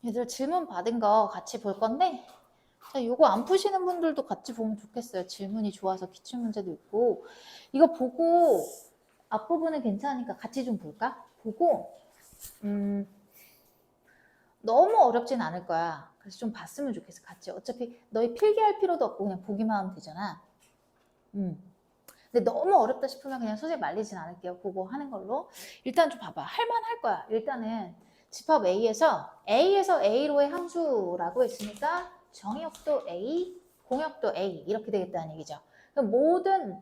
얘들 질문 받은 거 같이 볼 건데, 자, 요거 안 푸시는 분들도 같이 보면 좋겠어요. 질문이 좋아서 기출문제도 있고. 이거 보고 앞부분은 괜찮으니까 같이 좀 볼까? 보고 너무 어렵진 않을 거야. 그래서 좀 봤으면 좋겠어. 같이. 어차피 너희 필기할 필요도 없고 그냥 보기만 하면 되잖아. 근데 너무 어렵다 싶으면 그냥 선생님 말리진 않을게요. 그거 하는 걸로. 일단 좀 봐봐. 할만할 거야. 일단은 집합 A에서 A로의 함수라고 했으니까 정의역도 A, 공역도 A 이렇게 되겠다는 얘기죠. 그럼 모든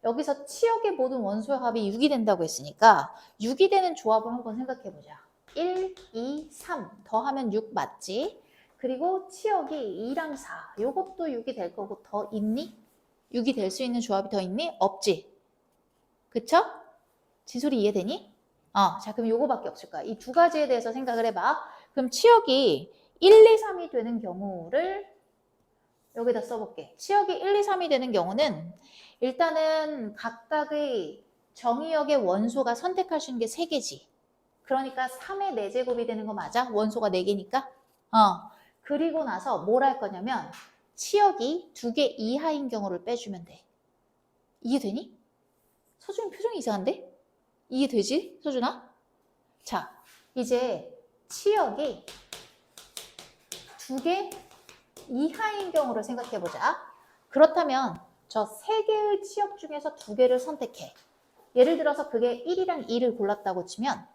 여기서 치역의 모든 원소의 합이 6이 된다고 했으니까 6이 되는 조합을 한번 생각해 보자. 1, 2, 3 더하면 6 맞지? 그리고 치역이 2랑 4 요것도 6이 될 거고 더 있니? 6이 될 수 있는 조합이 더 있니? 없지? 그쵸? 진솔이 이해되니? 자 그럼 요거밖에 없을 거야. 이 두 가지에 대해서 생각을 해봐. 그럼 치역이 1, 2, 3이 되는 경우를 여기다 써볼게. 치역이 1, 2, 3이 되는 경우는 일단은 각각의 정의역의 원소가 선택할 수 있는 게 3개지. 그러니까 3의 4제곱이 되는 거 맞아? 원소가 4개니까? 그리고 나서 뭘 할 거냐면 치역이 2개 이하인 경우를 빼주면 돼. 이해되니? 서준이 표정이 이상한데? 이해되지? 서준아? 자, 이제 치역이 2개 이하인 경우를 생각해보자. 그렇다면 저 3개의 치역 중에서 2개를 선택해. 예를 들어서 그게 1이랑 2를 골랐다고 치면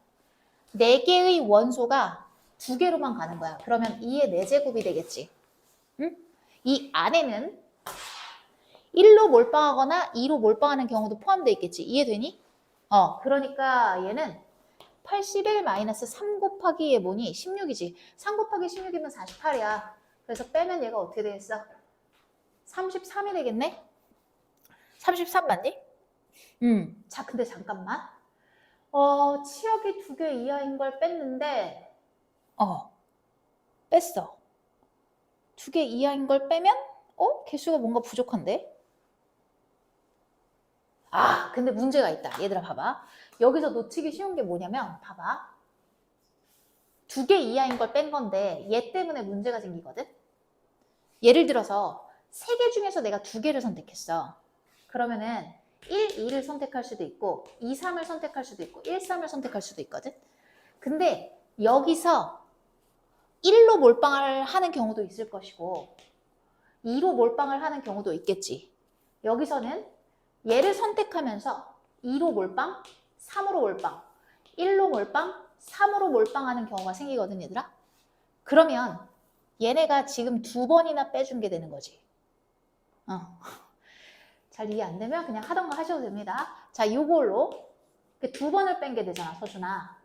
4개의 원소가 2개로만 가는 거야. 그러면 2의 4제곱이 되겠지. 응? 이 안에는 1로 몰빵하거나 2로 몰빵하는 경우도 포함되어 있겠지. 이해되니? 그러니까 얘는 81-3 곱하기 얘 뭐니? 16이지. 3 곱하기 16이면 48이야. 그래서 빼면 얘가 어떻게 되겠어? 33이 되겠네? 33 맞니? 자, 근데 잠깐만. 치역이 2개 이하인 걸 뺐는데, 뺐어. 2개 이하인 걸 빼면, 개수가 뭔가 부족한데? 근데 문제가 있다. 얘들아, 봐봐. 여기서 놓치기 쉬운 게 뭐냐면, 봐봐. 2개 이하인 걸 뺀 건데, 얘 때문에 문제가 생기거든? 예를 들어서, 3개 중에서 내가 2개를 선택했어. 그러면은, 1, 2를 선택할 수도 있고, 2, 3을 선택할 수도 있고, 1, 3을 선택할 수도 있거든? 근데, 여기서 1로 몰빵을 하는 경우도 있을 것이고, 2로 몰빵을 하는 경우도 있겠지. 여기서는 얘를 선택하면서 2로 몰빵, 3으로 몰빵, 1로 몰빵, 3으로 몰빵하는 경우가 생기거든, 얘들아. 그러면 얘네가 지금 2번이나 빼준 게 되는 거지. 잘 이해 안 되면 그냥 하던 거 하셔도 됩니다. 자, 이걸로 2번을 뺀 게 되잖아, 서준아.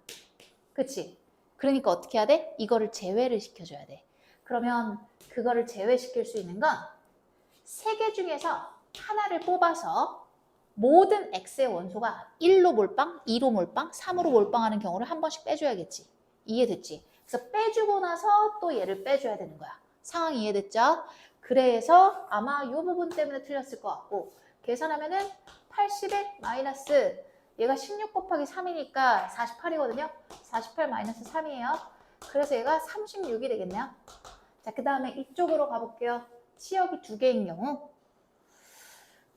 그치? 그러니까 어떻게 해야 돼? 이거를 제외를 시켜줘야 돼. 그러면 그거를 제외시킬 수 있는 건 3개 중에서 하나를 뽑아서 모든 x의 원소가 1로 몰빵, 2로 몰빵, 3으로 몰빵하는 경우를 한 번씩 빼줘야겠지. 이해됐지? 그래서 빼주고 나서 또 얘를 빼줘야 되는 거야. 상황 이해됐죠? 그래서 아마 이 부분 때문에 틀렸을 것 같고 계산하면은 80에 마이너스 얘가 16 곱하기 3이니까 48이거든요. 48 마이너스 3이에요. 그래서 얘가 36이 되겠네요. 자, 그 다음에 이쪽으로 가볼게요. 치역이 2개인 경우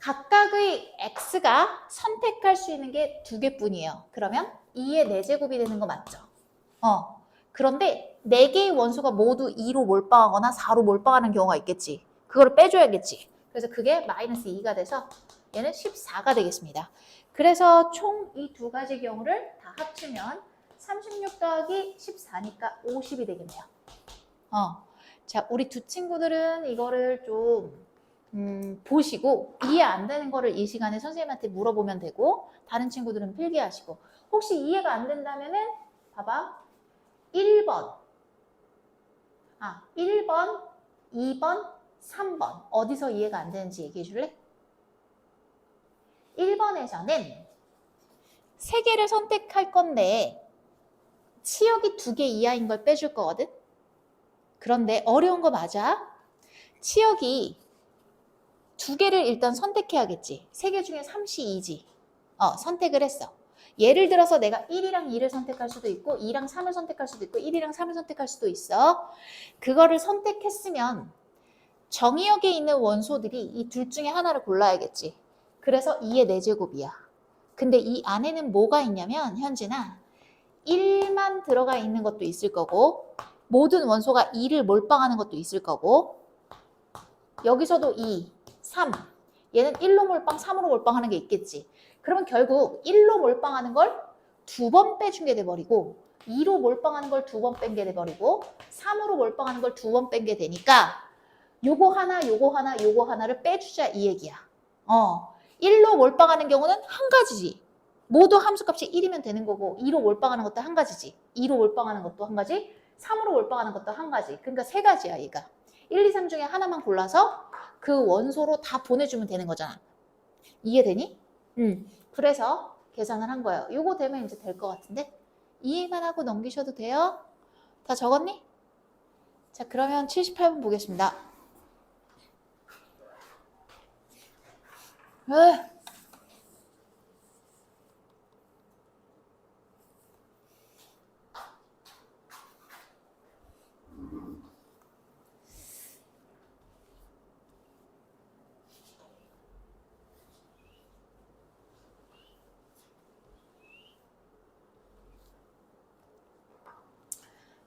각각의 x가 선택할 수 있는 게 2개뿐이에요. 그러면 2의 4제곱이 되는 거 맞죠? 그런데 4개의 원소가 모두 2로 몰빵하거나 4로 몰빵하는 경우가 있겠지. 그거를 빼줘야겠지. 그래서 그게 마이너스 2가 돼서 얘는 14가 되겠습니다. 그래서 총 이 두 가지 경우를 다 합치면 36 더하기 14니까 50이 되겠네요. 자, 우리 두 친구들은 이거를 좀 보시고 이해 안 되는 거를 이 시간에 선생님한테 물어보면 되고 다른 친구들은 필기하시고 혹시 이해가 안 된다면은 봐봐 1번 1번 2번 3번 어디서 이해가 안 되는지 얘기해 줄래? 1번에서는 3개를 선택할 건데 치역이 2개 이하인 걸 빼줄 거거든? 그런데 어려운 거 맞아? 치역이 2개를 일단 선택해야겠지. 3개 중에 3시 2지. 선택을 했어. 예를 들어서 내가 1이랑 2를 선택할 수도 있고 2랑 3을 선택할 수도 있고 1이랑 3을 선택할 수도 있어. 그거를 선택했으면 정의역에 있는 원소들이 이 둘 중에 하나를 골라야겠지. 그래서 2의 4제곱이야. 근데 이 안에는 뭐가 있냐면 현진아 1만 들어가 있는 것도 있을 거고 모든 원소가 2를 몰빵하는 것도 있을 거고 여기서도 2, 3 얘는 1로 몰빵, 3으로 몰빵하는 게 있겠지. 그러면 결국 1로 몰빵하는 걸 2번 빼준 게 돼버리고 2로 몰빵하는 걸 2번 뺀 게 돼버리고 3으로 몰빵하는 걸 2번 뺀 게 되니까 요거 하나, 요거 하나, 요거 하나를 빼주자 이 얘기야. 1로 몰빵하는 경우는 한 가지지. 모두 함수값이 1이면 되는 거고 2로 몰빵하는 것도 한 가지지. 2로 몰빵하는 것도 한 가지, 3으로 몰빵하는 것도 한 가지. 그러니까 세 가지야 얘가. 1, 2, 3 중에 하나만 골라서 그 원소로 다 보내주면 되는 거잖아. 이해되니? 그래서 계산을 한 거예요. 요거 되면 이제 될 것 같은데 이해만 하고 넘기셔도 돼요. 다 적었니? 자, 그러면 78번 보겠습니다.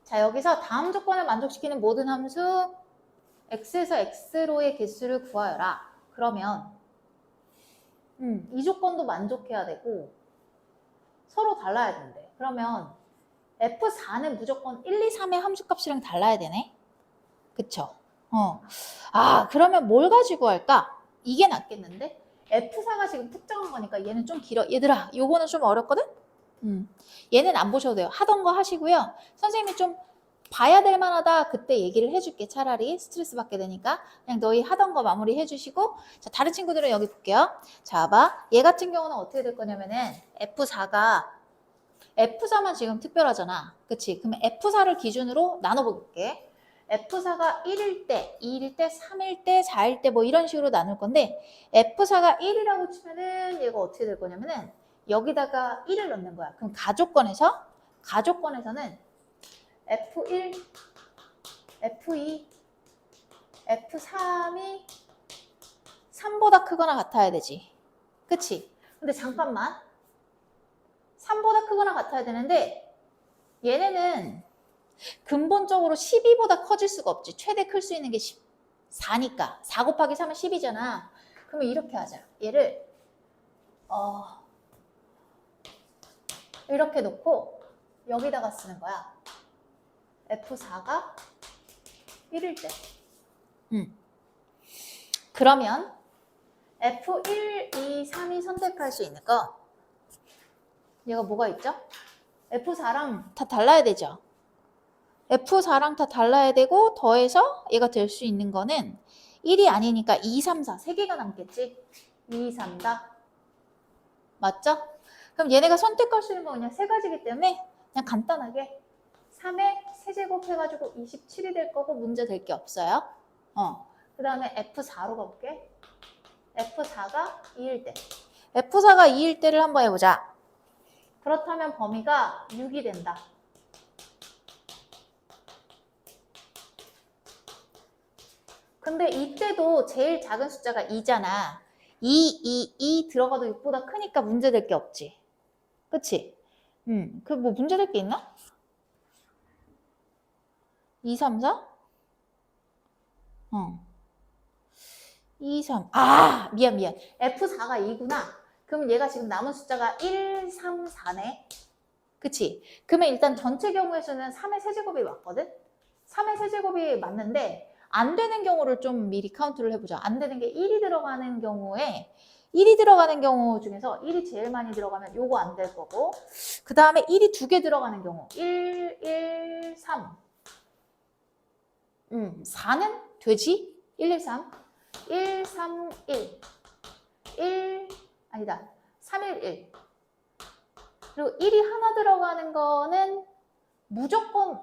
자, 여기서 다음 조건을 만족시키는 모든 함수 x에서 x로의 개수를 구하여라. 그러면 이 조건도 만족해야 되고 서로 달라야 된대. 그러면 F4는 무조건 1, 2, 3의 함수값이랑 달라야 되네. 그쵸? 그러면 뭘 가지고 할까? 이게 낫겠는데? F4가 지금 특정한 거니까 얘는 좀 길어. 얘들아, 요거는 좀 어렵거든? 얘는 안 보셔도 돼요. 하던 거 하시고요. 선생님이 좀 봐야 될 만하다 그때 얘기를 해줄게. 차라리 스트레스 받게 되니까 그냥 너희 하던 거 마무리 해주시고 자, 다른 친구들은 여기 볼게요. 자, 봐. 얘 같은 경우는 어떻게 될 거냐면은 F4만 지금 특별하잖아. 그치? 그러면 F4를 기준으로 나눠볼게. F4가 1일 때, 2일 때, 3일 때, 4일 때 뭐 이런 식으로 나눌 건데 F4가 1이라고 치면은 얘가 어떻게 될 거냐면은 여기다가 1을 넣는 거야. 그럼 가족권에서는 F1, F2, F3이 3보다 크거나 같아야 되지. 그치? 근데 잠깐만. 3보다 크거나 같아야 되는데 얘네는 근본적으로 12보다 커질 수가 없지. 최대 클 수 있는 게 4니까. 4 곱하기 3은 10이잖아. 그러면 이렇게 하자. 얘를 이렇게 놓고 여기다가 쓰는 거야. F4가 1일 때. 그러면 F1, 2, 3이 선택할 수 있는 거 얘가 뭐가 있죠? F4랑 다 달라야 되죠. F4랑 다 달라야 되고 더해서 얘가 될 수 있는 거는 1이 아니니까 2, 3, 4 세 개가 남겠지. 2, 3, 4 맞죠? 그럼 얘네가 선택할 수 있는 거 그냥 세 가지이기 때문에 그냥 간단하게 3의 세제곱 해가지고 27이 될 거고 문제 될 게 없어요. 그 다음에 F4로 가볼게. F4가 2일 때. F4가 2일 때를 한번 해보자. 그렇다면 범위가 6이 된다. 근데 이때도 제일 작은 숫자가 2잖아. 2 들어가도 6보다 크니까 문제될 게 없지. 그치? 그 뭐 문제될 게 있나? 2, 3, 4? 2, 3. 미안. F4가 2구나. 그럼 얘가 지금 남은 숫자가 1, 3, 4네. 그치? 그러면 일단 전체 경우의 수는 3의 세제곱이 맞거든? 3의 세제곱이 맞는데 안 되는 경우를 좀 미리 카운트를 해보자. 안 되는 게 1이 들어가는 경우에 1이 들어가는 경우 중에서 1이 제일 많이 들어가면 요거 안 될 거고 그 다음에 1이 2개 들어가는 경우 1, 1, 3 4는 되지? 1, 1, 3 1, 3, 1 아니다 3, 1, 1 그리고 1이 하나 들어가는 거는 무조건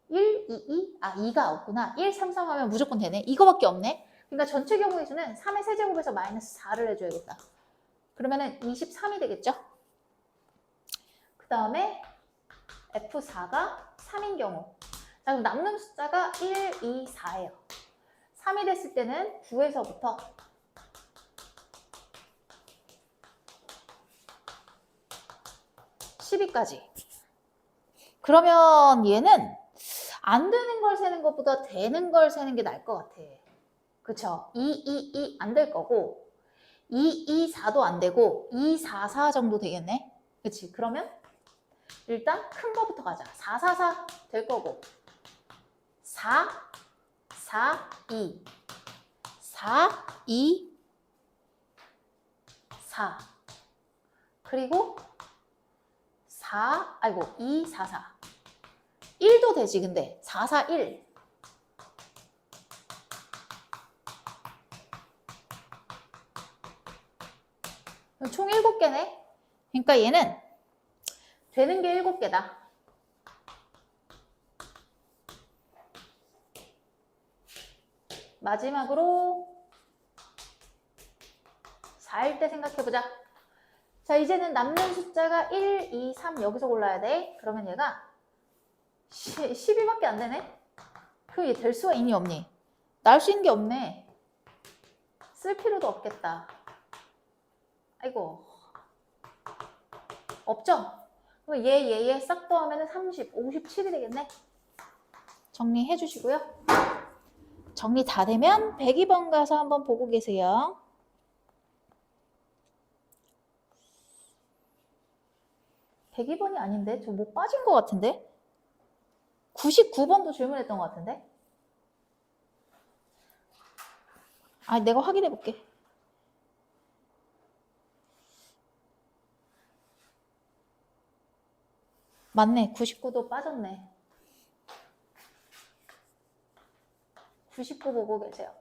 1, 2, 2가 없구나. 1, 3, 3 하면 무조건 되네. 이거밖에 없네. 그러니까 전체 경우의 수는 3의 세제곱에서 마이너스 4를 해줘야겠다. 그러면은 23이 되겠죠? 그 다음에 F4가 3인 경우. 자, 그럼 남는 숫자가 1, 2, 4예요. 3이 됐을 때는 9에서부터 12까지. 그러면 얘는 안 되는 걸 세는 것보다 되는 걸 세는 게 나을 것 같아. 그쵸? 2, 2, 2 안 될 거고 2, 2, 4도 안 되고 2, 4, 4 정도 되겠네? 그치? 그러면 일단 큰 거부터 가자. 4, 4, 4 될 거고 4, 4, 2 4, 2, 4 그리고 2, 4, 4 1도 되지 근데 4, 4, 1 총 7개네. 그러니까 얘는 되는 게 7개다. 마지막으로 4일 때 생각해보자. 자, 이제는 남는 숫자가 1, 2, 3 여기서 골라야 돼. 그러면 얘가 12밖에 안 되네? 그럼 얘 될 수가 있니 없니? 나올 수 있는 게 없네. 쓸 필요도 없겠다. 아이고. 없죠? 그럼 얘 싹 더하면 30, 57이 되겠네? 정리해 주시고요. 정리 다 되면 102번 가서 한번 보고 계세요. 102번이 아닌데? 저 뭐 빠진 것 같은데? 99번도 질문했던 것 같은데? 아, 내가 확인해 볼게. 맞네. 99도 빠졌네. 99 보고 계세요.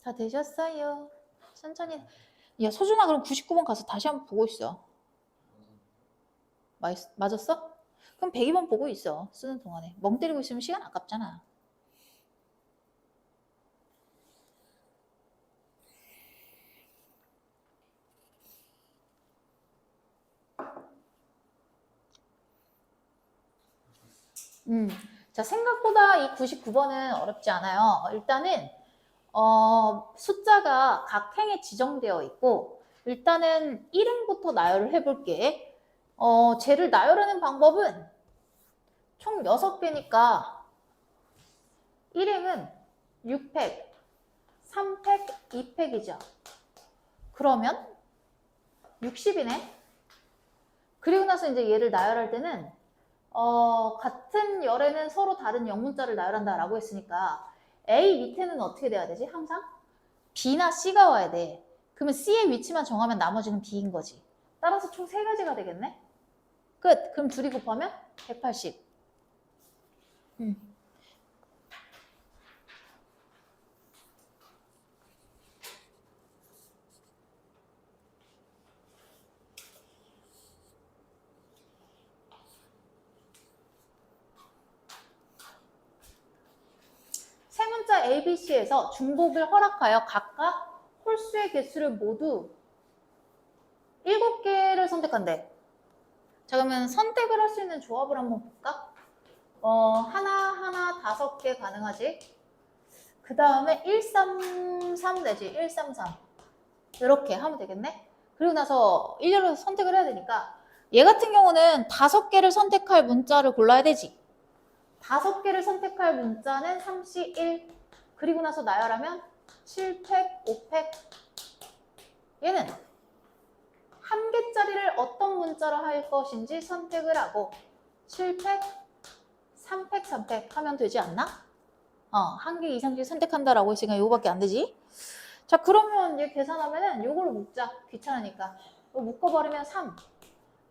다 되셨어요. 천천히. 야, 서준아, 그럼 99번 가서 다시 한번 보고 있어. 맞았어? 그럼 102번 보고 있어. 쓰는 동안에. 멍 때리고 있으면 시간 아깝잖아. 자, 생각보다 이 99번은 어렵지 않아요. 일단은 숫자가 각 행에 지정되어 있고 일단은 1행부터 나열을 해볼게. 쟤를 나열하는 방법은 총 6개니까 1행은 6팩, 3팩, 2팩이죠. 그러면 60이네. 그리고 나서 이제 얘를 나열할 때는 같은 열에는 서로 다른 영문자를 나열한다라고 했으니까 A 밑에는 어떻게 돼야 되지? 항상 B나 C가 와야 돼. 그러면 C의 위치만 정하면 나머지는 B인 거지. 따라서 총 3가지가 되겠네? 끝. 그럼 둘이 곱하면 180. 세 문자 A, B, C에서 중복을 허락하여 각각 홀수의 개수를 모두 7개를 선택한대. 자, 그러면 선택을 할 수 있는 조합을 한번 볼까? 하나, 5개 가능하지? 그 다음에 133 내지 133 이렇게 하면 되겠네? 그리고 나서 일렬로 선택을 해야 되니까 얘 같은 경우는 5개를 선택할 문자를 골라야 되지. 5개를 선택할 문자는 3C1 그리고 나서 나열하면 7팩, 5팩 얘는 한 개짜리를 어떤 문자로 할 것인지 선택을 하고 7팩, 3팩, 3팩 하면 되지 않나? 한 개 이상씩 선택한다라고 했으니까 이거밖에 안 되지? 자, 그러면 얘 계산하면은 요걸로 묶자. 귀찮으니까. 이거 묶어버리면 3.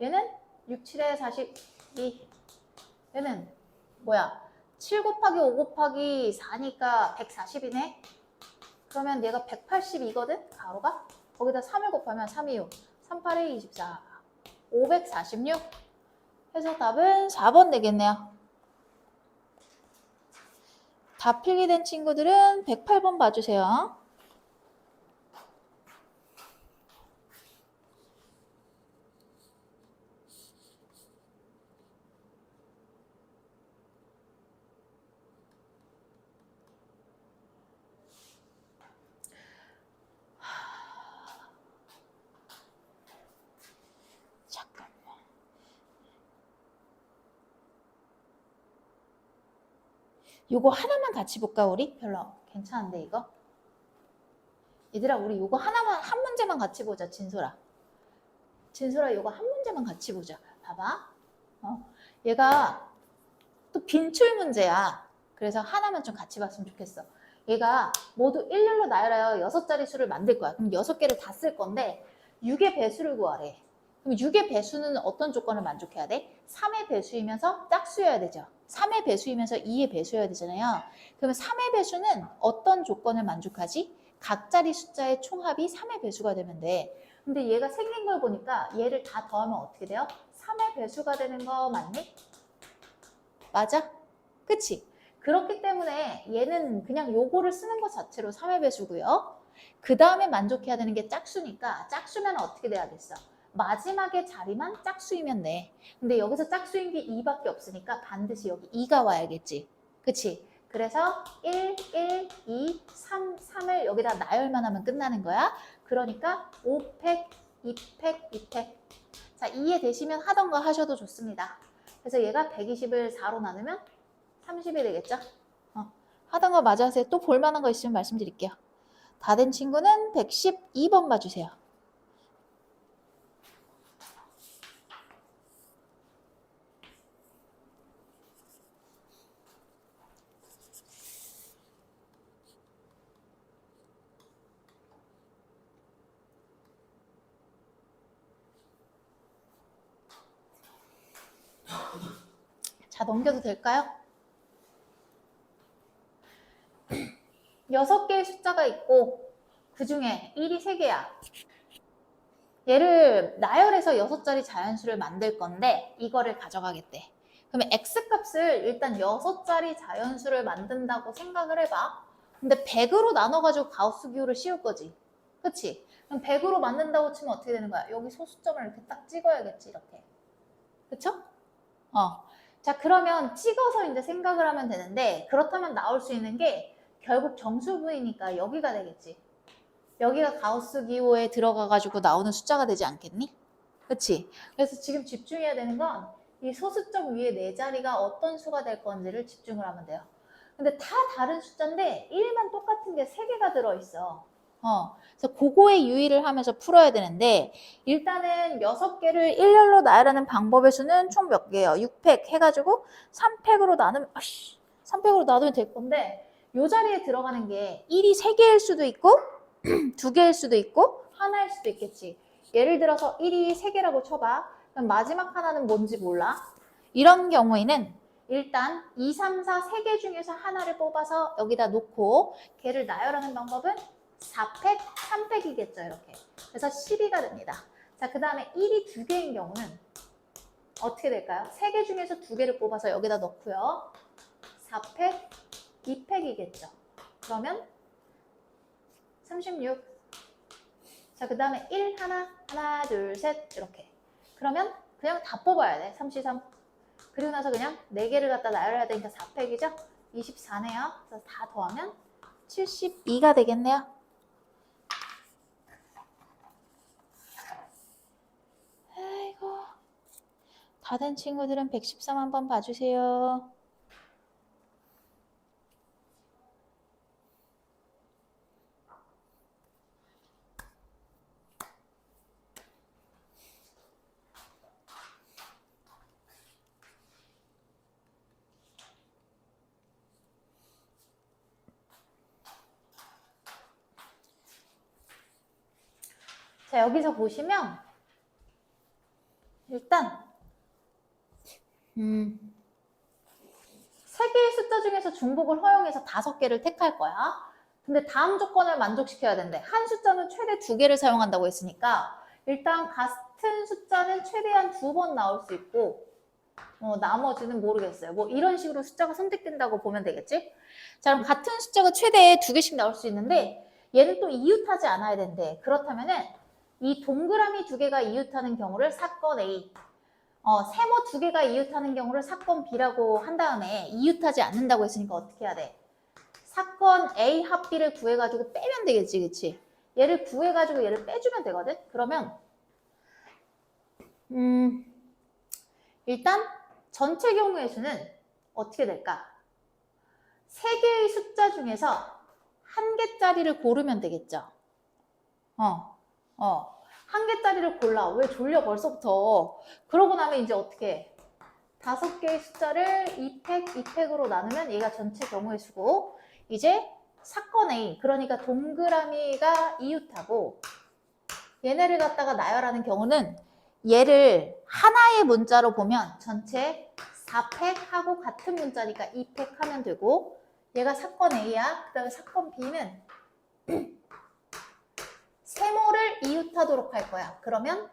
얘는 6, 7에 42. 얘는 뭐야? 7 곱하기 5 곱하기 4니까 140이네? 그러면 얘가 182거든? 가로가? 거기다 3을 곱하면 3, 2, 6. 3, 8에 24. 546. 해서 답은 4번 되겠네요. 다 필기된 친구들은 108번 봐주세요. 요거 하나만 같이 볼까 우리? 별로 괜찮은데 이거? 얘들아 우리 요거 하나만 한 문제만 같이 보자. 진솔아 요거 한 문제만 같이 보자. 봐봐. 얘가 또 빈출 문제야. 그래서 하나만 좀 같이 봤으면 좋겠어. 얘가 모두 일렬로 나열하여 6자리 수를 만들 거야. 그럼 6개를 다 쓸 건데 6의 배수를 구하래. 그럼 6의 배수는 어떤 조건을 만족해야 돼? 3의 배수이면서 짝수여야 되죠. 3의 배수이면서 2의 배수여야 되잖아요. 그러면 3의 배수는 어떤 조건을 만족하지? 각자리 숫자의 총합이 3의 배수가 되면 돼. 근데 얘가 생긴 걸 보니까 얘를 다 더하면 어떻게 돼요? 3의 배수가 되는 거 맞니? 맞아? 그치? 그렇기 때문에 얘는 그냥 요거를 쓰는 것 자체로 3의 배수고요. 그 다음에 만족해야 되는 게 짝수니까 짝수면 어떻게 돼야겠어? 마지막에 자리만 짝수이면 돼. 근데 여기서 짝수인 게 2밖에 없으니까 반드시 여기 2가 와야겠지. 그치? 그래서 1, 1, 2, 3, 3을 여기다 나열만 하면 끝나는 거야. 그러니까 5팩, 2팩, 2팩. 자, 2에 대시면 하던 거 하셔도 좋습니다. 그래서 얘가 120을 4로 나누면 30이 되겠죠? 하던 거 맞아 하세요. 또 볼만한 거 있으면 말씀드릴게요. 다 된 친구는 112번 봐주세요. 자, 넘겨도 될까요? 6개의 숫자가 있고 그 중에 1이 3개야. 얘를 나열해서 6자리 자연수를 만들 건데 이거를 가져가겠대. 그러면 x값을 일단 6자리 자연수를 만든다고 생각을 해봐. 근데 100으로 나눠가지고 가우스 기호를 씌울 거지. 그치? 그럼 100으로 만든다고 치면 어떻게 되는 거야? 여기 소수점을 이렇게 딱 찍어야겠지, 이렇게. 그쵸? 자, 그러면 찍어서 이제 생각을 하면 되는데 그렇다면 나올 수 있는 게 결국 정수부이니까 여기가 되겠지. 여기가 가우스 기호에 들어가가지고 나오는 숫자가 되지 않겠니? 그치? 그래서 지금 집중해야 되는 건 이 소수점 위에 네 자리가 어떤 수가 될 건지를 집중을 하면 돼요. 근데 다 다른 숫자인데 1만 똑같은 게 3개가 들어있어. 그래서 그거에 유의를 하면서 풀어야 되는데 일단은 6개를 일렬로 나열하는 방법의 수는 총 몇 개예요? 6팩 해가지고 3팩으로 나누면 3팩으로 나누면 될 건데 이 자리에 들어가는 게 1이 3개일 수도 있고 2개일 수도 있고 하나일 수도 있겠지. 예를 들어서 1이 3개라고 쳐봐. 그럼 마지막 하나는 뭔지 몰라. 이런 경우에는 일단 2, 3, 4 3개 중에서 하나를 뽑아서 여기다 놓고 걔를 나열하는 방법은 4팩, 3팩이겠죠. 이렇게. 그래서 12가 됩니다. 자, 그 다음에 1이 2개인 경우는 어떻게 될까요? 3개 중에서 2개를 뽑아서 여기다 넣고요. 4팩, 2팩이겠죠. 그러면 36. 자, 그 다음에 1 하나, 둘, 셋 이렇게. 그러면 그냥 다 뽑아야 돼. 33. 그리고 나서 그냥 4개를 갖다 나열해야 되니까 4팩이죠? 24네요. 그래서 다 더하면 72가 되겠네요. 아이고. 다 된 친구들은 113 한번 봐주세요. 자, 여기서 보시면 일단 3개의 숫자 중에서 중복을 허용해서 5개를 택할 거야. 근데 다음 조건을 만족시켜야 된대. 한 숫자는 최대 2개를 사용한다고 했으니까 일단 같은 숫자는 최대한 2번 나올 수 있고 나머지는 모르겠어요. 뭐 이런 식으로 숫자가 선택된다고 보면 되겠지? 자, 그럼 같은 숫자가 최대 2개씩 나올 수 있는데 얘는 또 이웃하지 않아야 된대. 그렇다면은 이 동그라미 2개가 이웃하는 경우를 사건 A, 세모 2개가 이웃하는 경우를 사건 B라고 한 다음에 이웃하지 않는다고 했으니까 어떻게 해야 돼? 사건 A 합 B를 구해가지고 빼면 되겠지, 그치? 얘를 구해가지고 얘를 빼주면 되거든? 그러면 일단 전체 경우의 수는 어떻게 될까? 3개의 숫자 중에서 1개짜리를 고르면 되겠죠? 1개짜리를 골라. 왜 졸려 벌써부터. 그러고 나면 이제 어떻게 해? 5개의 숫자를 2팩, 2팩으로 나누면 얘가 전체 경우의 수고 이제 사건 A, 그러니까 동그라미가 이웃하고 얘네를 갖다가 나열하는 얘를 하나의 문자로 보면 전체 4팩하고 같은 문자니까 2팩 하면 되고 얘가 사건 A야. 그 다음에 사건 B는 세모를 이웃하도록 할 거야. 그러면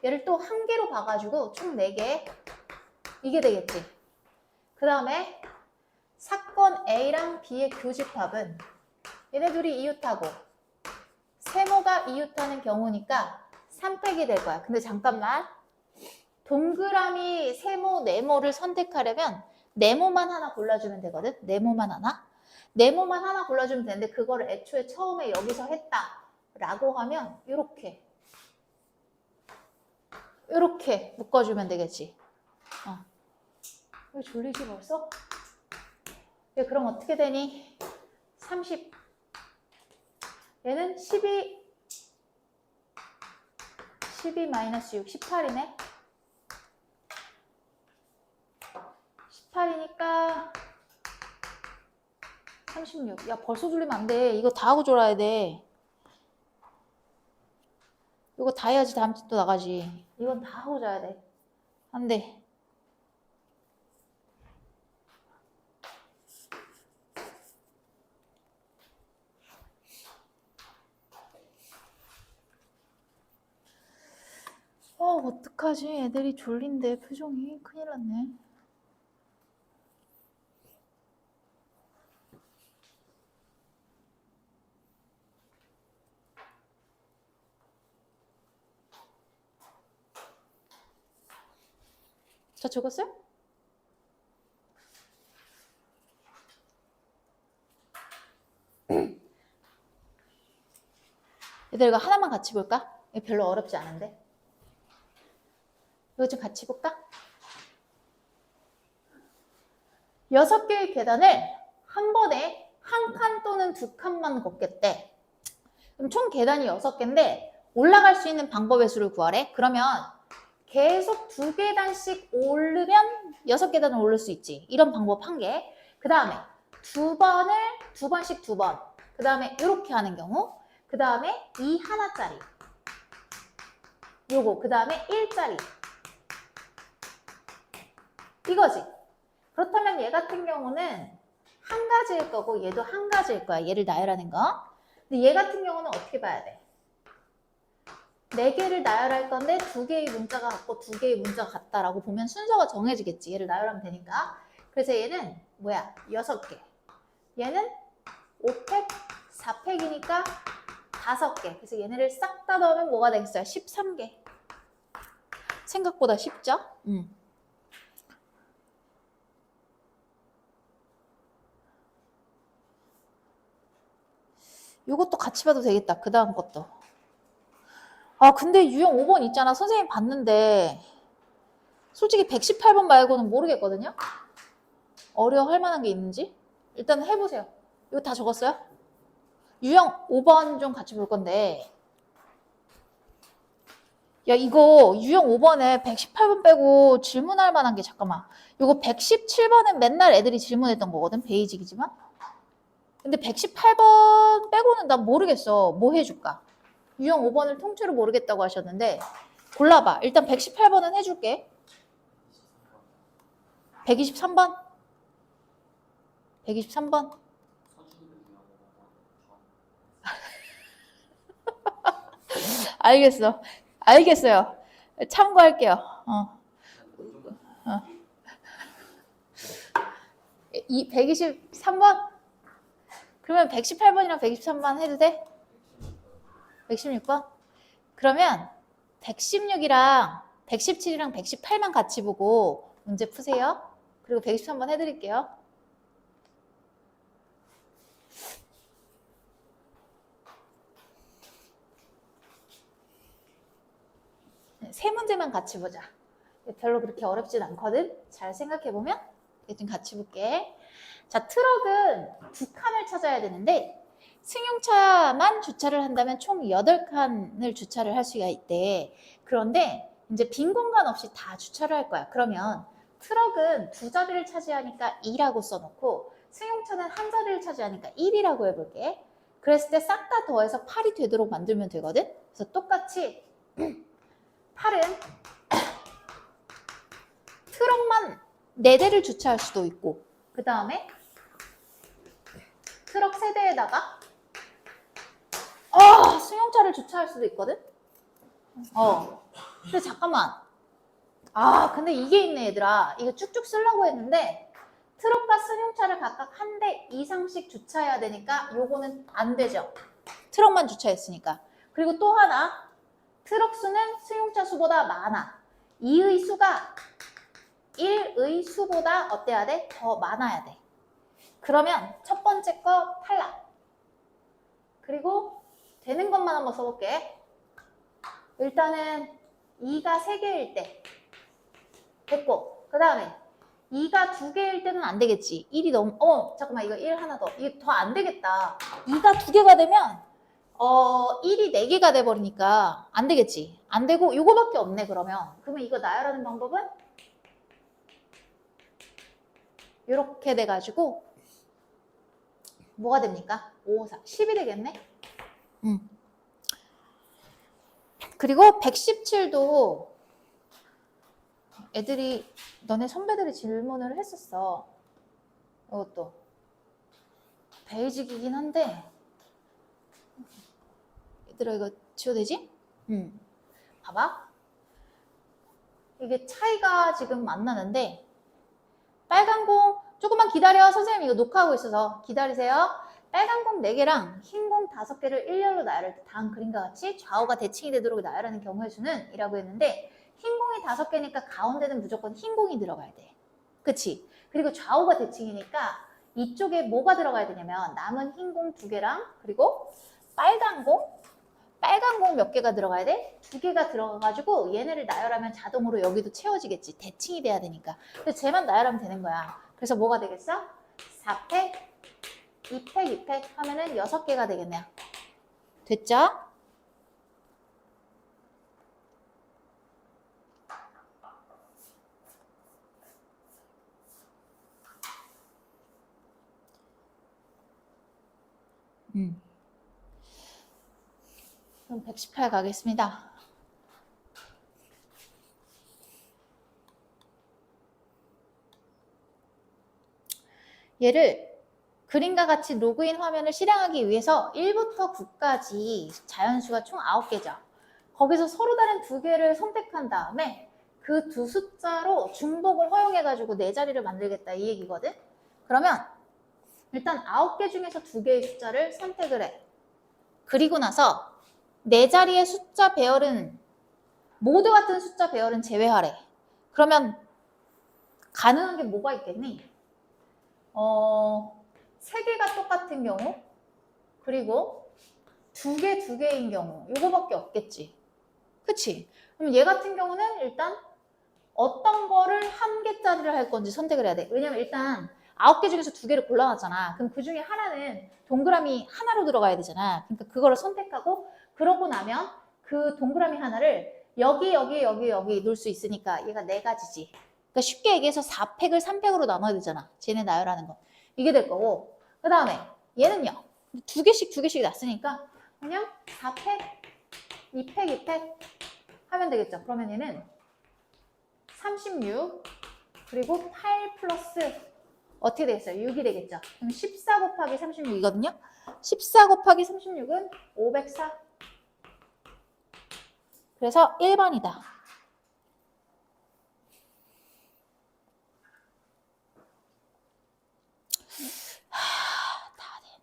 얘를 또 1개로 봐가지고 총 4개 이게 되겠지. 그 다음에 사건 A랑 B의 교집합은 얘네 둘이 이웃하고 세모가 이웃하는 경우니까 3팩이 될 거야. 근데 잠깐만. 동그라미 세모, 네모를 선택하려면 네모만 하나 골라주면 되거든. 네모만 하나. 네모만 하나 골라주면 되는데 그거를 애초에 처음에 여기서 했다 라고 하면 이렇게 묶어주면 되겠지. 왜 졸리지 벌써? 그럼 어떻게 되니? 30. 얘는 12 마이너스 6, 18이네. 18이니까 36. 야, 벌써 졸리면 안 돼. 이거 다 하고 졸아야 돼. 이거 다 해야지 다음 주 또 나가지. 이건 다 하고 자야 돼. 안 돼. 어떡하지? 애들이 졸린데 표정이 큰일 났네. 자, 적었어요? 얘들 이거 하나만 같이 볼까? 이거 별로 어렵지 않은데. 이거 좀 같이 볼까? 6개의 계단을 한 번에 한 칸 또는 2칸만 걷겠대. 그럼 총 계단이 6개인데 올라갈 수 있는 방법의 수를 구하래. 그러면 계속 2계단씩 오르면 6계단을 오를 수 있지. 이런 방법 1개. 그 다음에 2번씩 2번. 그 다음에 이렇게 하는 경우. 그 다음에 2 하나짜리. 요거. 그 다음에 1짜리. 이거지. 그렇다면 얘 같은 경우는 한 가지일 거고 얘도 한 가지일 거야. 얘를 나열하는 거. 근데 얘 같은 경우는 어떻게 봐야 돼? 4개를 나열할 건데 2개의 문자가 같고 2개의 문자가 같다라고 보면 순서가 정해지겠지. 얘를 나열하면 되니까. 그래서 얘는 뭐야? 6개. 얘는 5팩, 4팩이니까 5개. 그래서 얘네를 싹 다 넣으면 뭐가 되겠어요? 13개. 생각보다 쉽죠? 요것도 같이 봐도 되겠다. 그 다음 것도. 근데 유형 5번 있잖아. 선생님 봤는데 솔직히 118번 말고는 모르겠거든요. 어려워할 만한 게 있는지 일단 해보세요. 이거 다 적었어요? 유형 5번 좀 같이 볼 건데 야 이거 유형 5번에 118번 빼고 질문할 만한 게 잠깐만 이거 117번은 맨날 애들이 질문했던 거거든. 베이직이지만 근데 118번 빼고는 난 모르겠어. 뭐 해줄까? 유형 5번을 통째로 모르겠다고 하셨는데 골라봐. 일단 118번은 해줄게. 123번? 123번? 알겠어. 알겠어요. 참고할게요. 이 123번? 그러면 118번이랑 123번 해도 돼? 116번? 그러면 116이랑 117이랑 118만 같이 보고 문제 푸세요. 그리고 123번 해드릴게요. 세 문제만 같이 보자. 별로 그렇게 어렵진 않거든. 잘 생각해보면 좀 같이 볼게. 자, 트럭은 2칸을 찾아야 되는데 승용차만 주차를 한다면 총 8칸을 주차를 할 수가 있대. 그런데 이제 빈 공간 없이 다 주차를 할 거야. 그러면 트럭은 2자리를 차지하니까 2라고 써놓고 승용차는 1자리를 차지하니까 1이라고 해볼게. 그랬을 때 싹 다 더해서 8이 되도록 만들면 되거든. 그래서 똑같이 8은 트럭만 4대를 주차할 수도 있고 그 다음에 트럭 3대에다가 승용차를 주차할 수도 있거든? 근데 잠깐만. 근데 이게 있네, 얘들아. 이거 쭉쭉 쓰려고 했는데 트럭과 승용차를 각각 1대 이상씩 주차해야 되니까 요거는 안 되죠. 트럭만 주차했으니까. 그리고 또 하나. 트럭 수는 승용차 수보다 많아. 2의 수가 1의 수보다 어때야 돼? 더 많아야 돼. 그러면 첫 번째 거 탈락. 그리고 되는 것만 한번 써볼게. 일단은 2가 3개일 때 됐고, 그 다음에 2가 2개일 때는 안 되겠지. 1이 너무 잠깐만, 이거 1 하나 더. 이게 더 안 되겠다. 2가 2개가 되면 1이 4개가 돼버리니까 안 되겠지. 안 되고 요거밖에 없네. 그러면 이거 나열하는 방법은 이렇게 돼가지고 뭐가 됩니까? 5, 4, 10이 되겠네? 그리고 117도 애들이, 너네 선배들이 질문을 했었어. 이것도 베이직이긴 한데 얘들아 이거 지워도 되지? 봐봐. 이게 차이가 지금 안 나는데 빨간 공 조금만 기다려. 선생님 이거 녹화하고 있어서 기다리세요. 빨간 공 4개랑 흰 공 5개를 일렬로 나열할 때 다음 그림과 같이 좌우가 대칭이 되도록 나열하는 경우의 수는 이라고 했는데 흰 공이 5개니까 가운데는 무조건 흰 공이 들어가야 돼. 그치? 그리고 좌우가 대칭이니까 이쪽에 뭐가 들어가야 되냐면 남은 흰 공 2개랑 그리고 빨간 공 몇 개가 들어가야 돼? 2개가 들어가가지고 얘네를 나열하면 자동으로 여기도 채워지겠지. 대칭이 돼야 되니까. 그래서 쟤만 나열하면 되는 거야. 그래서 뭐가 되겠어? 4팩, 2팩, 2팩 하면은 6개가 되겠네요. 됐죠? 그럼 118 가겠습니다. 얘를 그림과 같이 로그인 화면을 실행하기 위해서 1부터 9까지 자연수가 총 9개죠. 거기서 서로 다른 2개를 선택한 다음에 그 2 숫자로 중복을 허용해가지고 4자리를 만들겠다 이 얘기거든. 그러면 일단 9개 중에서 2개의 숫자를 선택을 해. 그리고 나서 4자리의 숫자 배열은 모두 같은 숫자 배열은 제외하래. 그러면 가능한 게 뭐가 있겠니? 3개가 똑같은 경우 그리고 2개인 경우 이거밖에 없겠지. 그치? 그럼 얘 같은 경우는 일단 어떤 거를 1개짜리를 할 건지 선택을 해야 돼. 왜냐면 일단 9개 중에서 2개를 골라놨잖아. 그럼 그 중에 하나는 동그라미 하나로 들어가야 되잖아. 그러니까 그거를 선택하고 그러고 나면 그 동그라미 하나를 여기 놓을 수 있으니까 얘가 4가지지. 그러니까 쉽게 얘기해서 4팩을 3팩으로 나눠야 되잖아. 쟤네 나열하는 거. 이게 될 거고 그 다음에 얘는요. 2개씩 났으니까 그냥 4팩 2팩 2팩 하면 되겠죠. 그러면 얘는 36 그리고 8 플러스 어떻게 되겠어요? 6이 되겠죠. 그럼 14 곱하기 36이거든요. 14 곱하기 36은 504. 그래서 1번이다. 다 돼.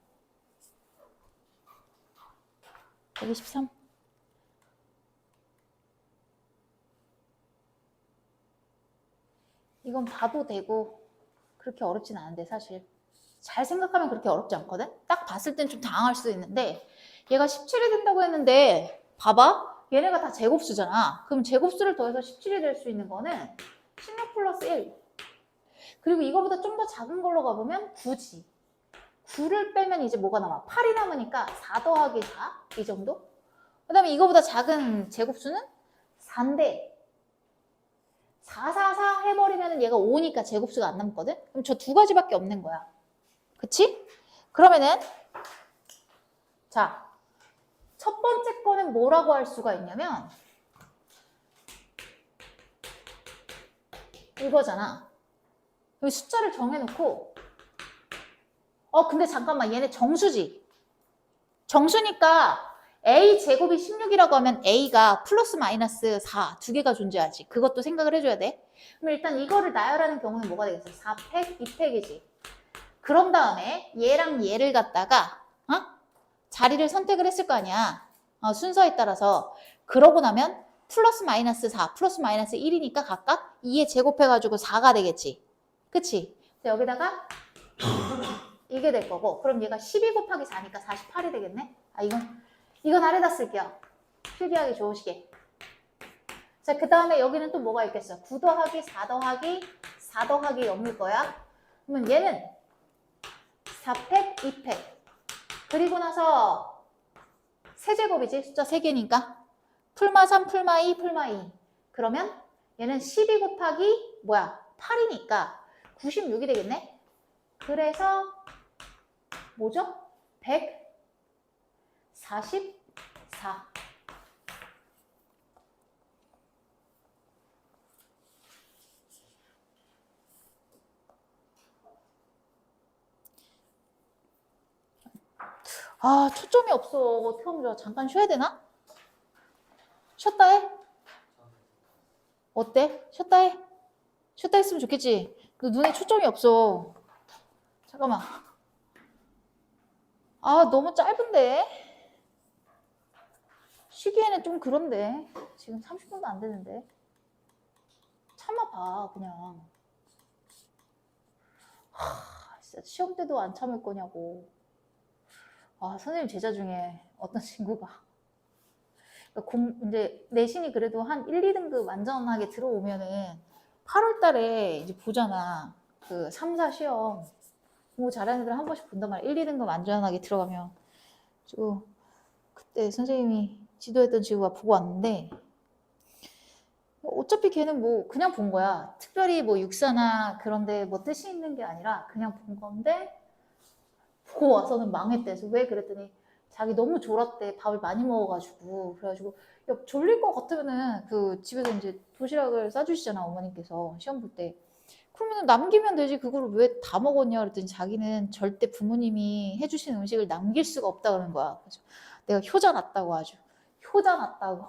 123. 이건 봐도 되고 그렇게 어렵진 않은데 사실 잘 생각하면 그렇게 어렵지 않거든? 딱 봤을 땐 좀 당황할 수도 있는데 얘가 17이 된다고 했는데 봐봐 얘네가 다 제곱수잖아. 그럼 제곱수를 더해서 17이 될 수 있는 거는 16 플러스 1 그리고 이거보다 좀 더 작은 걸로 가보면 9지. 9를 빼면 이제 뭐가 남아? 8이 남으니까 4 더하기 4? 이 정도? 그 다음에 이거보다 작은 제곱수는 4인데 4, 4, 4 해버리면 얘가 5니까 제곱수가 안 남거든? 그럼 저 두 가지밖에 없는 거야. 그치? 그러면은 자, 첫 번째 거는 뭐라고 할 수가 있냐면 이거잖아. 여기 숫자를 정해놓고 근데 잠깐만 얘네 정수지. 정수니까 a 제곱이 16이라고 하면 a가 플러스 마이너스 4 두 개가 존재하지. 그것도 생각을 해줘야 돼. 그럼 일단 이거를 나열하는 경우는 뭐가 되겠어? 4팩, 2팩이지. 그런 다음에 얘랑 얘를 갖다가 자리를 선택을 했을 거 아니야. 순서에 따라서. 그러고 나면 플러스 마이너스 4, 플러스 마이너스 1이니까 각각 2에 제곱해가지고 4가 되겠지. 그치? 여기다가 이게 될 거고 그럼 얘가 12 곱하기 4니까 48이 되겠네? 이건 아래다 쓸게요. 필기하기 좋으시게. 자, 그 다음에 여기는 또 뭐가 있겠어? 9 더하기 4 더하기 4 더하기 0일 거야. 그러면 얘는 4팩, 2팩. 그리고 나서 세제곱이지. 숫자 3개니까. 풀마 3, 풀마 2, 풀마 2. 그러면 얘는 12 곱하기 뭐야? 8이니까 96이 되겠네. 그래서 뭐죠? 144. 초점이 없어. 어떻게 하면 잠깐 쉬어야 되나? 쉬었다 해? 어때? 쉬었다 해? 쉬었다 했으면 좋겠지? 너 눈에 초점이 없어. 잠깐만. 너무 짧은데? 쉬기에는 좀 그런데. 지금 30분도 안 되는데. 참아봐, 그냥. 진짜 시험 때도 안 참을 거냐고. 선생님 제자 중에 어떤 친구가 이제 내신이 그래도 한 1, 2등급 안전하게 들어오면은 8월 달에 이제 보잖아. 그 3, 4 시험. 공부 잘하는 애들 한 번씩 본단 말이야. 1, 2등급 안전하게 들어가면. 그리고 그때 선생님이 지도했던 친구가 보고 왔는데 어차피 걔는 뭐 그냥 본 거야. 특별히 뭐 육사나 그런데 뭐 뜻이 있는 게 아니라 그냥 본 건데 보고 와서는 망했대. 그래서 왜 그랬더니 자기 너무 졸았대. 밥을 많이 먹어가지고. 그래가지고 야, 졸릴 것 같으면은 그 집에서 이제 도시락을 싸주시잖아 어머님께서 시험 볼 때. 그러면 남기면 되지. 그걸 왜 다 먹었냐 그랬더니 자기는 절대 부모님이 해주신 음식을 남길 수가 없다 그러는 거야. 그래서 내가 효자 났다고 아주. 효자 났다고.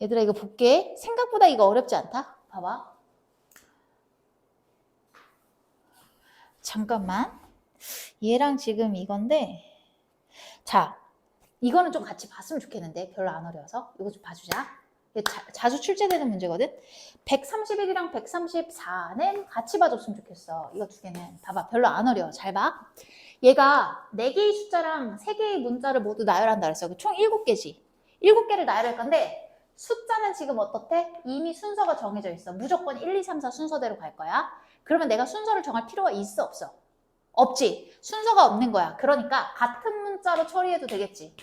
얘들아 이거 볼게. 생각보다 이거 어렵지 않다. 봐봐. 잠깐만. 얘랑 지금 이건데 자 이거는 좀 같이 봤으면 좋겠는데 별로 안 어려워서 이거 좀 봐주자. 자주 출제되는 문제거든. 131이랑 134는 같이 봐줬으면 좋겠어. 이거 두 개는 봐봐 별로 안 어려워. 잘 봐. 얘가 4개의 숫자랑 3개의 문자를 모두 나열한다 그랬어. 총 7개지. 7개를 나열할 건데 숫자는 지금 어떻대? 이미 순서가 정해져 있어. 무조건 1, 2, 3, 4 순서대로 갈 거야. 그러면 내가 순서를 정할 필요가 있어 없어? 없지. 순서가 없는 거야. 그러니까 같은 문자로 처리해도 되겠지.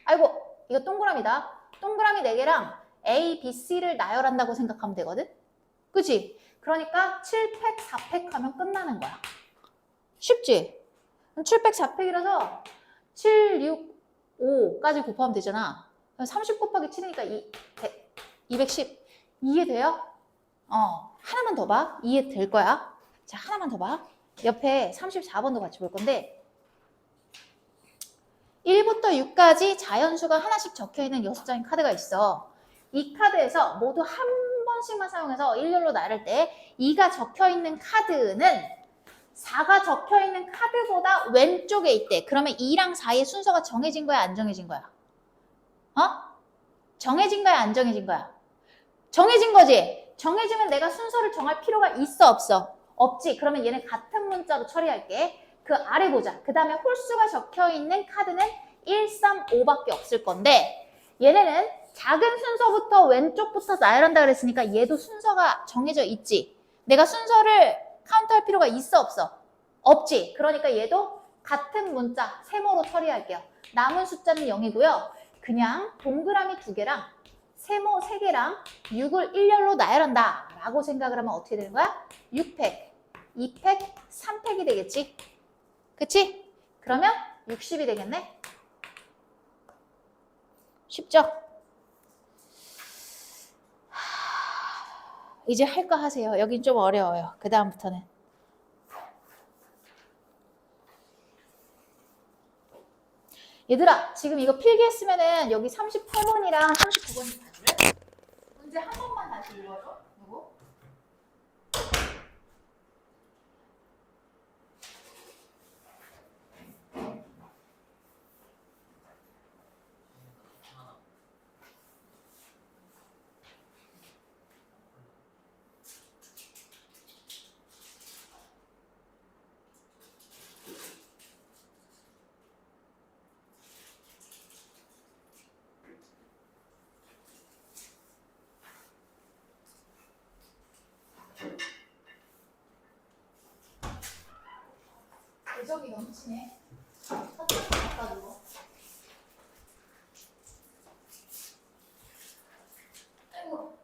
아이고 이거 동그라미다. 동그라미 4개랑 A, B, C를 나열한다고 생각하면 되거든. 그치? 그러니까 7팩, 4팩 하면 끝나는 거야. 쉽지? 7팩, 4팩이라서 7, 6, 5까지 곱하면 되잖아. 30 곱하기 7이니까 210. 이해돼요? 하나만 더 봐. 이해될 거야. 자, 하나만 더 봐. 옆에 34번도 같이 볼 건데 1부터 6까지 자연수가 하나씩 적혀있는 6장의 카드가 있어. 이 카드에서 모두 한 번씩만 사용해서 일렬로 나를 때 2가 적혀있는 카드는 4가 적혀있는 카드보다 왼쪽에 있대. 그러면 2랑 4의 순서가 정해진 거야, 안 정해진 거야? 정해진 거야, 안 정해진 거야? 정해진 거지? 정해지면 내가 순서를 정할 필요가 있어, 없어? 없지. 그러면 얘네 같은 문자로 처리할게. 그 아래 보자. 그 다음에 홀수가 적혀있는 카드는 1, 3, 5밖에 없을 건데 얘네는 작은 순서부터 왼쪽부터 나열한다 그랬으니까 얘도 순서가 정해져 있지. 내가 순서를 카운트할 필요가 있어, 없어? 없지. 그러니까 얘도 같은 문자, 세모로 처리할게요. 남은 숫자는 0이고요. 그냥 동그라미 2개랑 세모 3개랑 6을 일렬로 나열한다 라고 생각을 하면 어떻게 되는 거야? 6팩, 2팩, 3팩이 되겠지? 그치? 그러면 60이 되겠네? 쉽죠? 이제 할 거 하세요. 여긴 좀 어려워요. 그 다음부터는. 얘들아, 지금 이거 필기했으면은 여기 38번이랑 39번이 봐줄래? 문제 한 번만 다시 읽어줘. 누구? 애정이 넘치네. 사탕 갖다 주고. 아이고.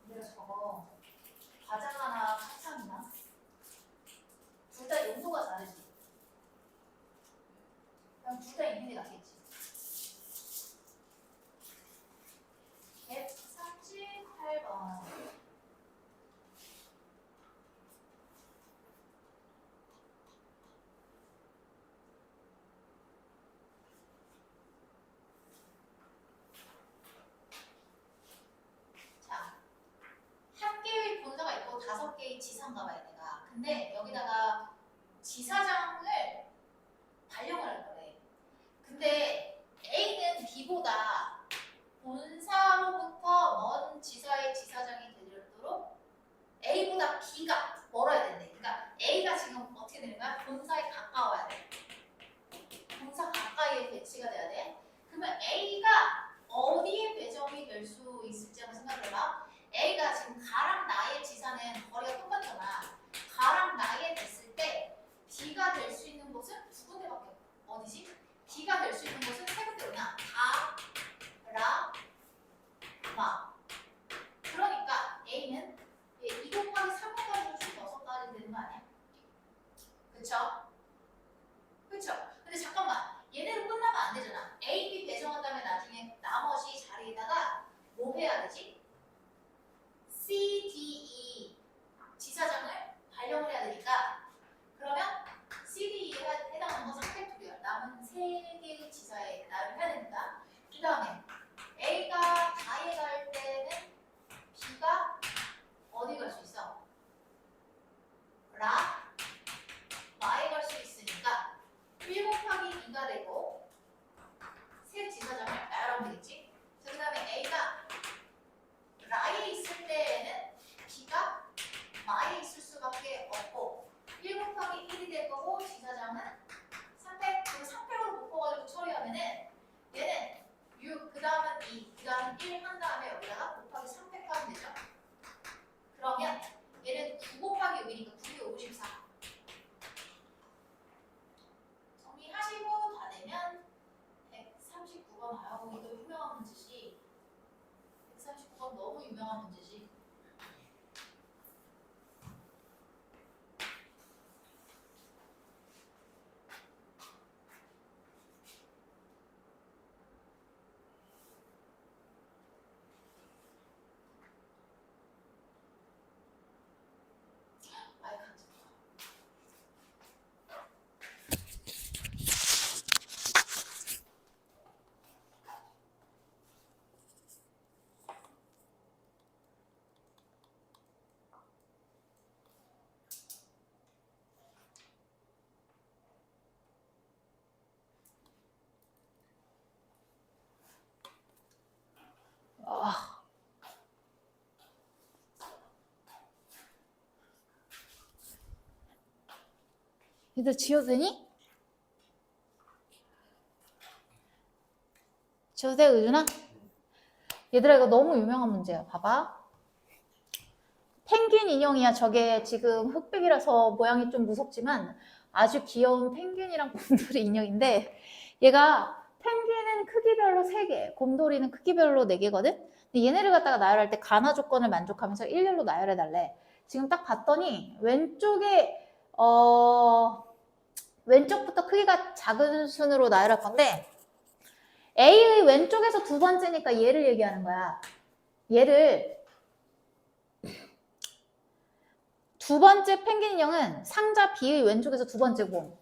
내가 저거 과자나 사탕이나 둘 다 용도가 다르지. 그냥 둘 다 있는 게 낫겠지. 138번. 자, 한 개의 본사가 있고 5개의 지사인가 봐요, 내가. 근데 여기다가 지사장을 발령을 할 거래. 근데 A는 B보다 본사로부터 먼 지사의 지사장이 되도록 A보다 B가 멀어야 된대. 그러니까 A가 지금 어떻게 되는 거야? 본사에 가까워야 돼. 본사 가까이에 배치가 돼야 돼. 그러면 A가 어디에 배정이 될 수 있을지 한번 생각해봐. A가 지금 가랑 나의 지사는 거리가 똑같잖아. 가랑 나에 됐을 때 B가 될 수 있는 곳은 두 군데밖에 없어. 어디지? B가 될 수 있는 곳은 세 군데구나. 다, 라, 마. 그러니까 A는 2 곱하기 3을 가지고 6가지 되는 거 아니야? 그쵸? 그쵸? 근데 잠깐만. 얘네로 끝나면 안 되잖아. A, B 배정한 다음에 나중에 나머지 자리에다가 뭐 해야 되지? C, D, E 지사장을 발령을 해야 되니까 그러면 C, D, E에 해당하는 건 3팩토리얼. 남은 3개의 지사에 나열을 해야 되니까 그 다음에 A가 다에 갈 때는 B가 어디 갈 수 있어? 라, 마에 갈 수 있으니까 1 곱하기 2가 되고 세 지사장을 나열하면 되겠지? 그 다음에 A가 라에 있을 때에는 B가 마에 있을 수밖에 없고 얘들 지워도 되니? 지워도 돼, 의준아? 얘들아, 이거 너무 유명한 문제야. 봐봐. 펭귄 인형이야. 저게 지금 흑백이라서 모양이 좀 무섭지만 아주 귀여운 펭귄이랑 곰돌이 인형인데 얘가 펭귄은 크기별로 3개, 곰돌이는 크기별로 4개거든? 근데 얘네를 갖다가 나열할 때 가나 조건을 만족하면서 일렬로 나열해달래. 지금 딱 봤더니 왼쪽에 왼쪽부터 크기가 작은 순으로 나열할 건데 A의 왼쪽에서 두 번째니까 얘를 얘기하는 거야. 얘를 두 번째 펭귄 인형은 상자 B의 왼쪽에서 두 번째고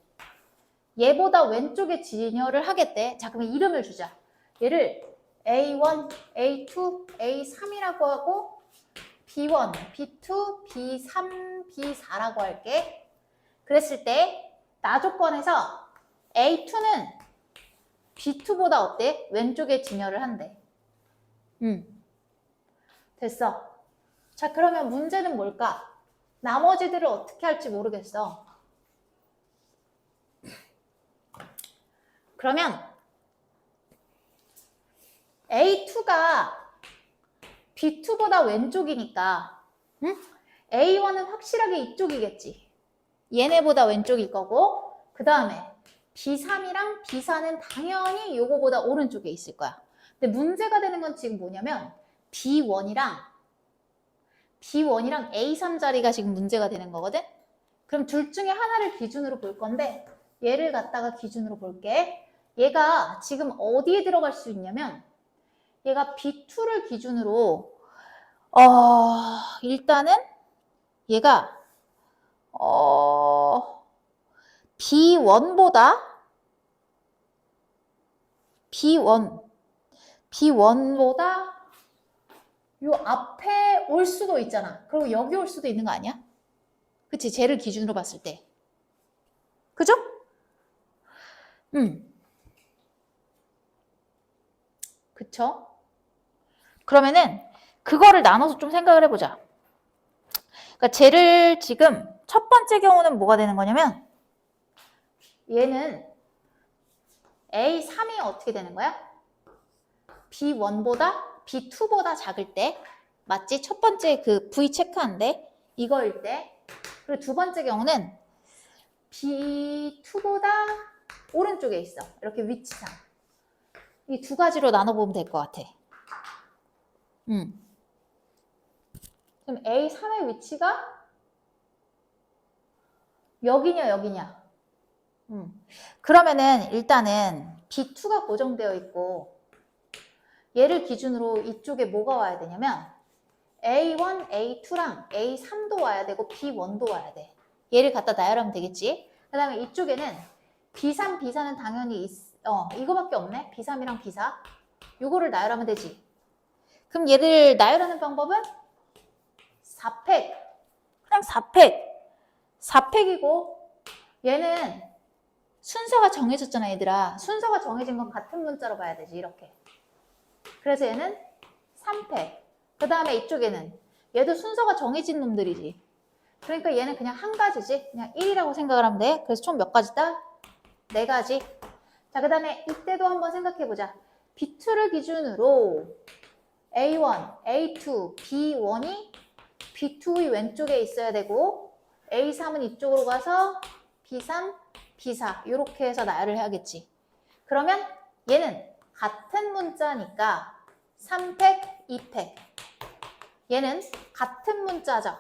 얘보다 왼쪽에 진열을 하겠대. 자, 그러면 이름을 주자. 얘를 A1, A2, A3이라고 하고 B1, B2, B3, B4라고 할게. 그랬을 때 나 조건에서 A2는 B2보다 어때? 왼쪽에 진열을 한대. 됐어. 자, 그러면 문제는 뭘까? 나머지들을 어떻게 할지 모르겠어. 그러면 A2가 B2보다 왼쪽이니까 A1은 확실하게 이쪽이겠지. 얘네보다 왼쪽일 거고 그 다음에 B3이랑 B4는 당연히 요거보다 오른쪽에 있을 거야. 근데 문제가 되는 건 지금 뭐냐면 B1이랑 A3 자리가 지금 문제가 되는 거거든? 그럼 둘 중에 하나를 기준으로 볼 건데 얘를 갖다가 기준으로 볼게. 얘가 지금 어디에 들어갈 수 있냐면 얘가 B2를 기준으로 일단은 얘가 B1보다 요 앞에 올 수도 있잖아. 그리고 여기 올 수도 있는 거 아니야? 그치? 쟤를 기준으로 봤을 때. 그죠? 그쵸? 그러면은 그거를 나눠서 좀 생각을 해보자. 그러니까 쟤를 지금 첫 번째 경우는 뭐가 되는 거냐면 얘는 A3이 어떻게 되는 거야? B2보다 작을 때 맞지? 첫 번째 그 V 체크한데 이거일 때 그리고 두 번째 경우는 B2보다 오른쪽에 있어. 이렇게 위치상. 이 두 가지로 나눠보면 될 것 같아. 그럼 A3의 위치가 여기냐 여기냐. 그러면은 일단은 B2가 고정되어 있고 얘를 기준으로 이쪽에 뭐가 와야 되냐면 A1, A2랑 A3도 와야 되고 B1도 와야 돼. 얘를 갖다 나열하면 되겠지. 그 다음에 이쪽에는 B3, B4는 당연히 이거밖에 없네. B3이랑 B4. 요거를 나열하면 되지. 그럼 얘를 나열하는 방법은 4팩. 그냥 4팩. 4팩이고 얘는 순서가 정해졌잖아, 얘들아. 순서가 정해진 건 같은 문자로 봐야 되지, 이렇게. 그래서 얘는 3팩. 그 다음에 이쪽에는 얘도 순서가 정해진 놈들이지. 그러니까 얘는 그냥 한 가지지. 그냥 1이라고 생각을 하면 돼. 그래서 총 몇 가지다? 4가지. 자, 그 다음에 이때도 한번 생각해보자. B2를 기준으로 A1, A2, B1이 B2의 왼쪽에 있어야 되고 A3은 이쪽으로 가서 B3, B4 이렇게 해서 나열을 해야겠지. 그러면 얘는 같은 문자니까 3팩, 2팩. 얘는 같은 문자죠.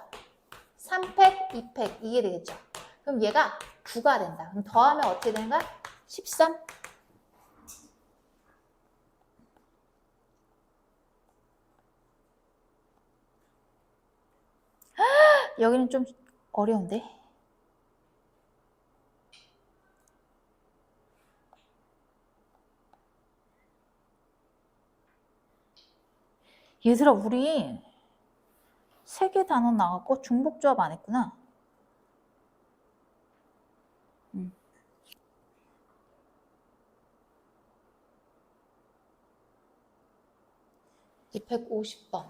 3팩, 2팩 이게 되겠죠. 그럼 얘가 9가 된다. 그럼 더하면 어떻게 되는 거야? 13. 여기는 좀 어려운데. 얘들아, 우리 3개 단어 나왔고 중복조합 안 했구나. 250번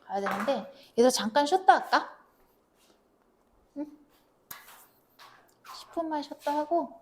가야 되는데 얘들아 잠깐 쉬었다 할까? 응? 깊은 말 쉬었다 하고